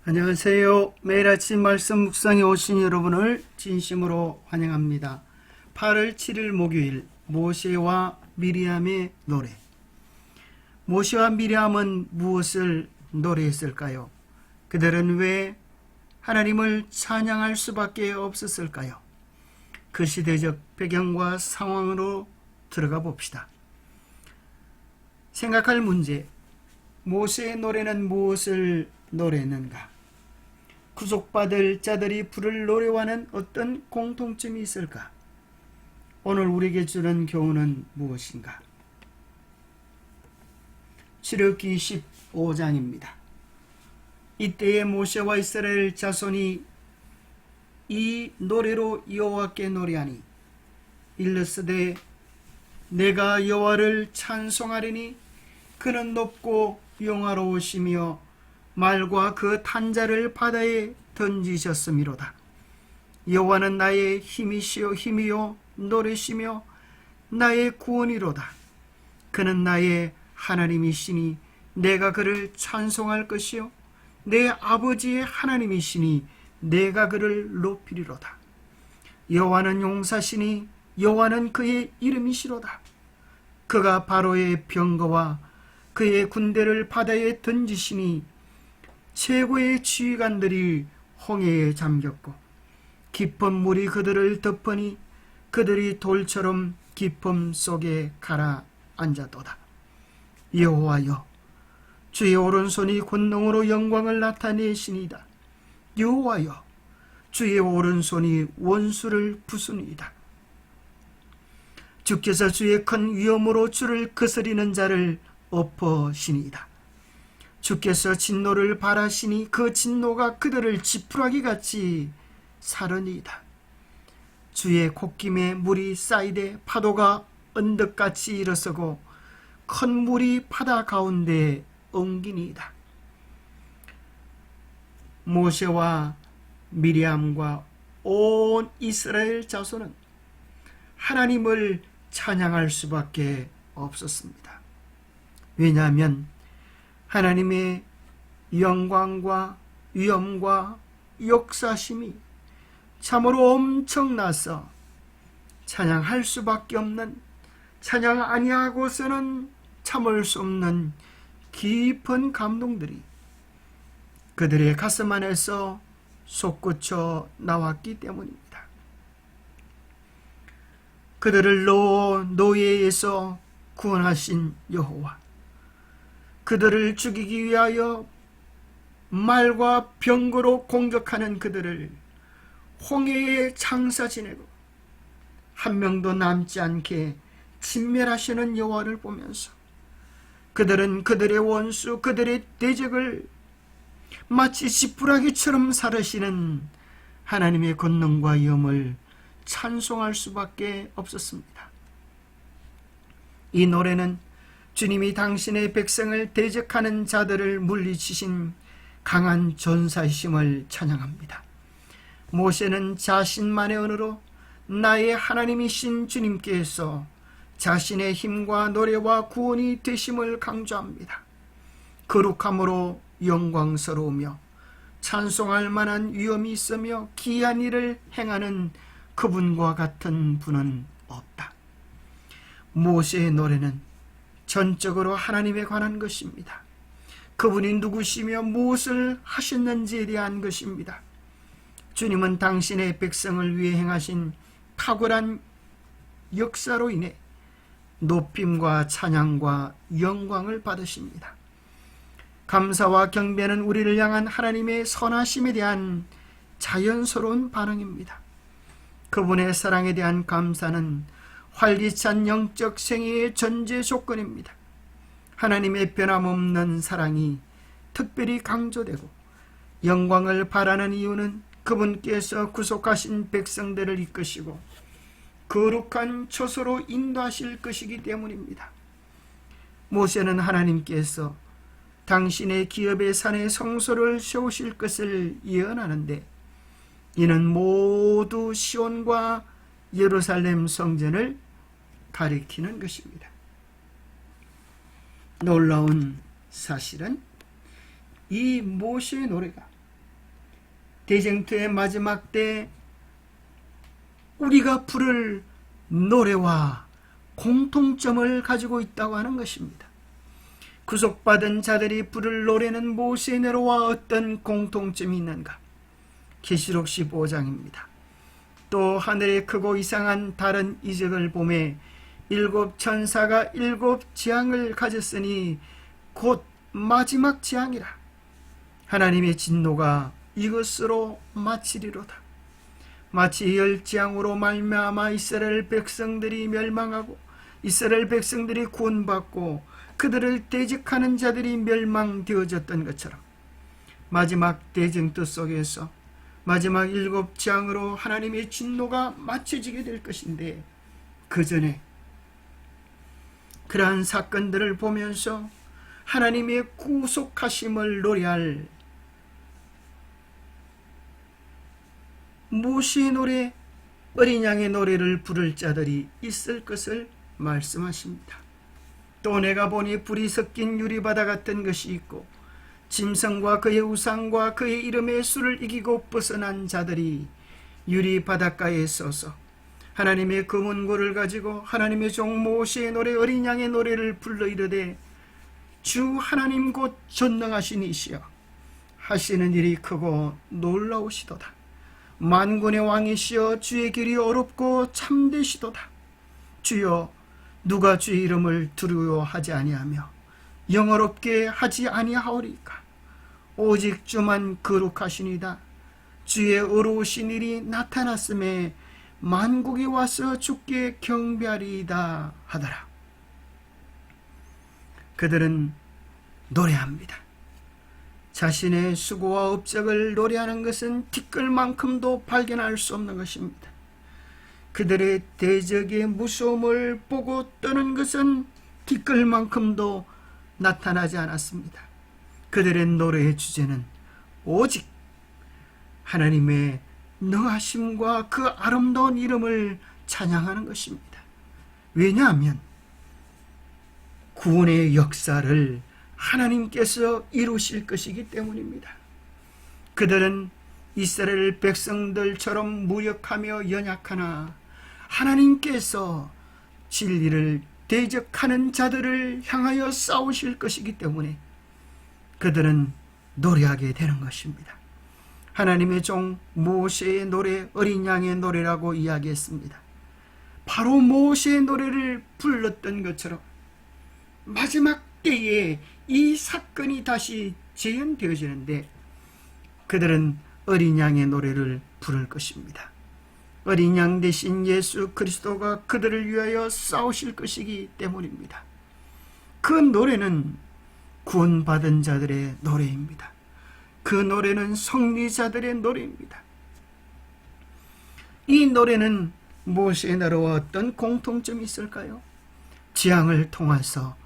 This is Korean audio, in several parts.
안녕하세요. 매일 아침 말씀 묵상에 오신 여러분을 진심으로 환영합니다. 8월 7일 목요일 모세와 미리암의 노래. 모세와 미리암은 무엇을 노래했을까요? 그들은 왜 하나님을 찬양할 수밖에 없었을까요? 그 시대적 배경과 상황으로 들어가 봅시다. 생각할 문제. 모세의 노래는 무엇을 노래했는가? 구속받을 자들이 부를 노래와는 어떤 공통점이 있을까? 오늘 우리에게 주는 교훈은 무엇인가? 출애굽기 15장입니다. 이때에 모세와 이스라엘 자손이 이 노래로 여호와께 노래하니 일러스되 내가 여호와를 찬송하리니 그는 높고 영화로우시며 말과 그 탄자를 바다에 던지셨음이로다. 여호와는 나의 힘이시요 힘이요 노래시며 나의 구원이로다. 그는 나의 하나님이시니 내가 그를 찬송할 것이요 내 아버지의 하나님이시니 내가 그를 높이리로다. 여호와는 용사시니 여호와는 그의 이름이시로다. 그가 바로의 병거와 그의 군대를 바다에 던지시니 최고의 지휘관들이 홍해에 잠겼고 깊은 물이 그들을 덮으니 그들이 돌처럼 깊음 속에 가라앉았도다. 여호와여 주의 오른손이 권능으로 영광을 나타내시니이다. 여호와여 주의 오른손이 원수를 부수니이다. 주께서 주의 큰 위엄으로 주를 거스리는 자를 엎으시니이다. 주께서 진노를 발하시니 그 진노가 그들을 지푸라기 같이 사르니이다. 주의 콧김에 물이 쌓이되 파도가 언덕같이 일어서고 큰 물이 바다 가운데 엉기니이다. 모세와 미리암과 온 이스라엘 자손은 하나님을 찬양할 수밖에 없었습니다. 왜냐하면 하나님의 영광과 위엄과 역사심이 참으로 엄청나서 찬양할 수밖에 없는, 찬양 아니하고서는 참을 수 없는 깊은 감동들이 그들의 가슴 안에서 솟구쳐 나왔기 때문입니다. 그들을 노예에서 구원하신 여호와, 그들을 죽이기 위하여 말과 병거로 공격하는 그들을 홍해에 장사 지내고 한 명도 남지 않게 진멸하시는 여호와를 보면서 그들은 그들의 원수, 그들의 대적을 마치 지푸라기처럼 사르시는 하나님의 권능과 위엄을 찬송할 수밖에 없었습니다. 이 노래는 주님이 당신의 백성을 대적하는 자들을 물리치신 강한 전사이심을 찬양합니다. 모세는 자신만의 언어로 나의 하나님이신 주님께서 자신의 힘과 노래와 구원이 되심을 강조합니다. 거룩함으로 영광스러우며 찬송할 만한 위엄이 있으며 기이한 일을 행하는 그분과 같은 분은 없다. 모세의 노래는 전적으로 하나님에 관한 것입니다. 그분이 누구시며 무엇을 하셨는지에 대한 것입니다. 주님은 당신의 백성을 위해 행하신 탁월한 역사로 인해 높임과 찬양과 영광을 받으십니다. 감사와 경배는 우리를 향한 하나님의 선하심에 대한 자연스러운 반응입니다. 그분의 사랑에 대한 감사는 활기찬 영적 생애의 전제 조건입니다. 하나님의 변함없는 사랑이 특별히 강조되고 영광을 바라는 이유는 그분께서 구속하신 백성들을 이끄시고 거룩한 처소로 인도하실 것이기 때문입니다. 모세는 하나님께서 당신의 기업의 산에 성소를 세우실 것을 예언하는데 이는 모두 시온과 예루살렘 성전을 가리키는 것입니다. 놀라운 사실은 이 모세의 노래가 대쟁투의 마지막 때 우리가 부를 노래와 공통점을 가지고 있다고 하는 것입니다. 구속받은 자들이 부를 노래는 모세의 노래와 어떤 공통점이 있는가? 계시록 15장입니다. 또 하늘의 크고 이상한 다른 이적을 보매 일곱 천사가 일곱 재앙을 가졌으니 곧 마지막 재앙이라. 하나님의 진노가 이것으로 마치리로다. 마치 열 재앙으로 말미암아 이스라엘 백성들이 멸망하고 이스라엘 백성들이 구원받고 그들을 대적하는 자들이 멸망되어졌던 것처럼 마지막 대쟁투 속에서 마지막 일곱 재앙으로 하나님의 진노가 마쳐지게 될 것인데, 그 전에 그러한 사건들을 보면서 하나님의 구속하심을 노래할 모세의 노래, 어린 양의 노래를 부를 자들이 있을 것을 말씀하십니다. 또 내가 보니 불이 섞인 유리바다 같은 것이 있고 짐승과 그의 우상과 그의 이름의 수를 이기고 벗어난 자들이 유리 바닷가에 서서 하나님의 금은고를 가지고 하나님의 종 모세의 노래, 어린 양의 노래를 불러 이르되 주 하나님 곧 전능하신 이시여 하시는 일이 크고 놀라우시도다. 만군의 왕이시여 주의 길이 어렵고 참되시도다. 주여 누가 주의 이름을 두려워하지 아니하며 영어롭게 하지 아니하오리까? 오직 주만 거룩하시니이다. 주의 어려우신 일이 나타났음에 만국이 와서 주께 경배하리이다 하더라. 그들은 노래합니다. 자신의 수고와 업적을 노래하는 것은 티끌만큼도 발견할 수 없는 것입니다. 그들의 대적의 무서움을 보고 떠는 것은 티끌만큼도 나타나지 않았습니다. 그들의 노래의 주제는 오직 하나님의 능하심과 그 아름다운 이름을 찬양하는 것입니다. 왜냐하면 구원의 역사를 하나님께서 이루실 것이기 때문입니다. 그들은 이스라엘 백성들처럼 무력하며 연약하나 하나님께서 진리를 대적하는 자들을 향하여 싸우실 것이기 때문에 그들은 노래하게 되는 것입니다. 하나님의 종 모세의 노래, 어린 양의 노래라고 이야기했습니다. 바로 모세의 노래를 불렀던 것처럼 마지막 때에 이 사건이 다시 재현되어지는데 그들은 어린 양의 노래를 부를 것입니다. 어린 양 대신 예수 그리스도가 그들을 위하여 싸우실 것이기 때문입니다. 그 노래는 구원받은 자들의 노래입니다. 그 노래는 성리자들의 노래입니다. 이 노래는 모세의 노래와 어떤 공통점이 있을까요? 재앙을 통해서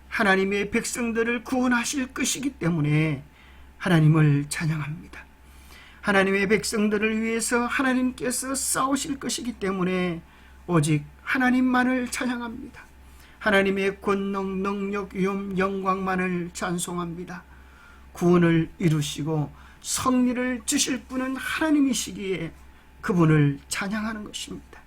하나님의 백성들을 구원하실 것이기 때문에 하나님을 찬양합니다. 하나님의 백성들을 위해서 하나님께서 싸우실 것이기 때문에 오직 하나님만을 찬양합니다. 하나님의 권능, 능력, 위엄, 영광만을 찬송합니다. 구원을 이루시고 성리를 주실 분은 하나님이시기에 그분을 찬양하는 것입니다.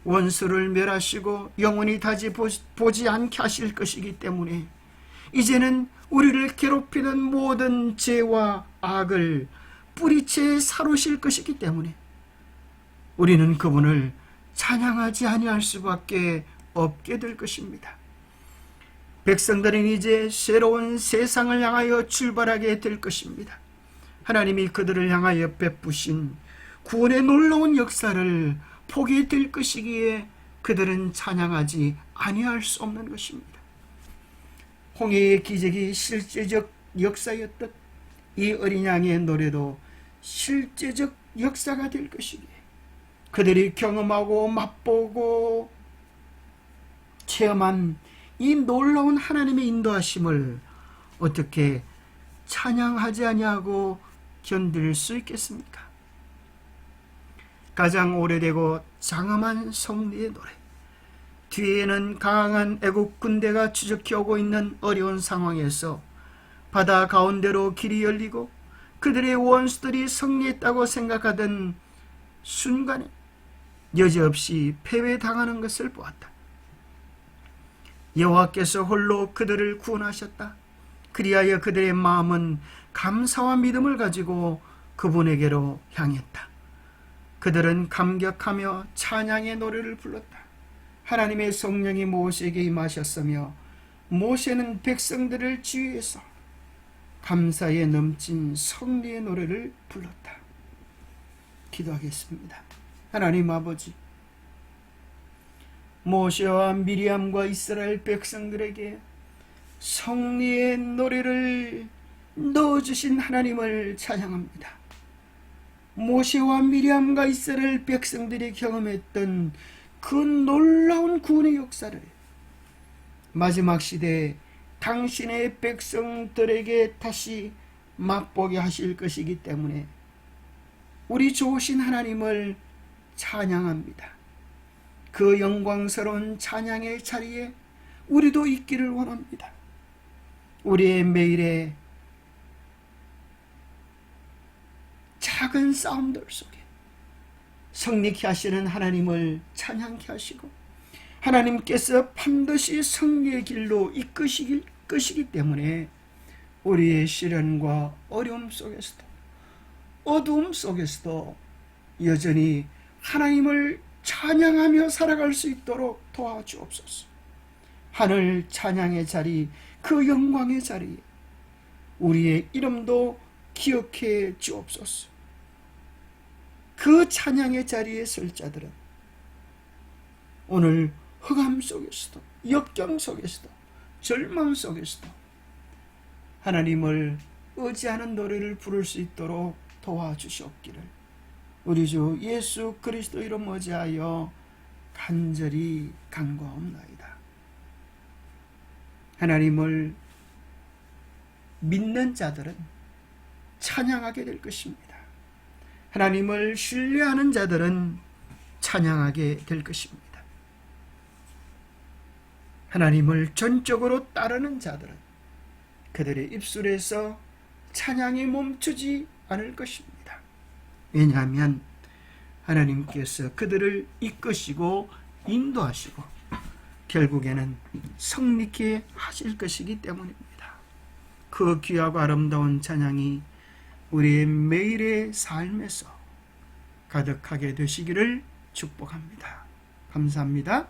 원수를 멸하시고 영원히 다시 보지 않게 하실 것이기 때문에 이제는 우리를 괴롭히는 모든 죄와 악을 뿌리채 사로실 것이기 때문에 우리는 그분을 찬양하지 아니할 수밖에 없게 될 것입니다. 백성들은 이제 새로운 세상을 향하여 출발하게 될 것입니다. 하나님이 그들을 향하여 베푸신 구원의 놀라운 역사를 보게 될 것이기에 그들은 찬양하지 아니할 수 없는 것입니다. 홍해의 기적이 실제적 역사였듯 이 어린 양의 노래도 실제적 역사가 될 것이기에 그들이 경험하고 맛보고 체험한 이 놀라운 하나님의 인도하심을 어떻게 찬양하지 아니하고 견딜 수 있겠습니까? 가장 오래되고 장엄한 성리의 노래, 뒤에는 강한 애국 군대가 추적해 오고 있는 어려운 상황에서 바다 가운데로 길이 열리고 그들의 원수들이 승리했다고 생각하던 순간에 여지없이 패배당하는 것을 보았다. 여호와께서 홀로 그들을 구원하셨다. 그리하여 그들의 마음은 감사와 믿음을 가지고 그분에게로 향했다. 그들은 감격하며 찬양의 노래를 불렀다. 하나님의 성령이 모세에게 임하셨으며 모세는 백성들을 지휘해서 감사에 넘친 승리의 노래를 불렀다. 기도하겠습니다. 하나님 아버지, 모세와 미리암과 이스라엘 백성들에게 승리의 노래를 넣어주신 하나님을 찬양합니다. 모세와 미리암과 이스라엘 백성들이 경험했던 그 놀라운 구원의 역사를 마지막 시대에 당신의 백성들에게 다시 맛보게 하실 것이기 때문에 우리 좋으신 하나님을 찬양합니다. 그 영광스러운 찬양의 자리에 우리도 있기를 원합니다. 우리의 매일의 작은 싸움들 속에 승리케 하시는 하나님을 찬양케 하시고 하나님께서 반드시 승리의 길로 이끄시기 때문에 우리의 시련과 어려움 속에서도 어두움 속에서도 여전히 하나님을 찬양하며 살아갈 수 있도록 도와주옵소서. 하늘 찬양의 자리, 그 영광의 자리에 우리의 이름도 기억해 주옵소서. 그 찬양의 자리에 설 자들은 오늘 흑암 속에서도 역경 속에서도 절망 속에서도 하나님을 의지하는 노래를 부를 수 있도록 도와주시옵기를 우리 주 예수 그리스도 이름 의지하여 간절히 간구하옵나이다. 하나님을 믿는 자들은 찬양하게 될 것입니다. 하나님을 신뢰하는 자들은 찬양하게 될 것입니다. 하나님을 전적으로 따르는 자들은 그들의 입술에서 찬양이 멈추지 않을 것입니다. 왜냐하면 하나님께서 그들을 이끄시고 인도하시고 결국에는 승리케 하실 것이기 때문입니다. 그 귀하고 아름다운 찬양이 우리의 매일의 삶에서 가득하게 되시기를 축복합니다. 감사합니다.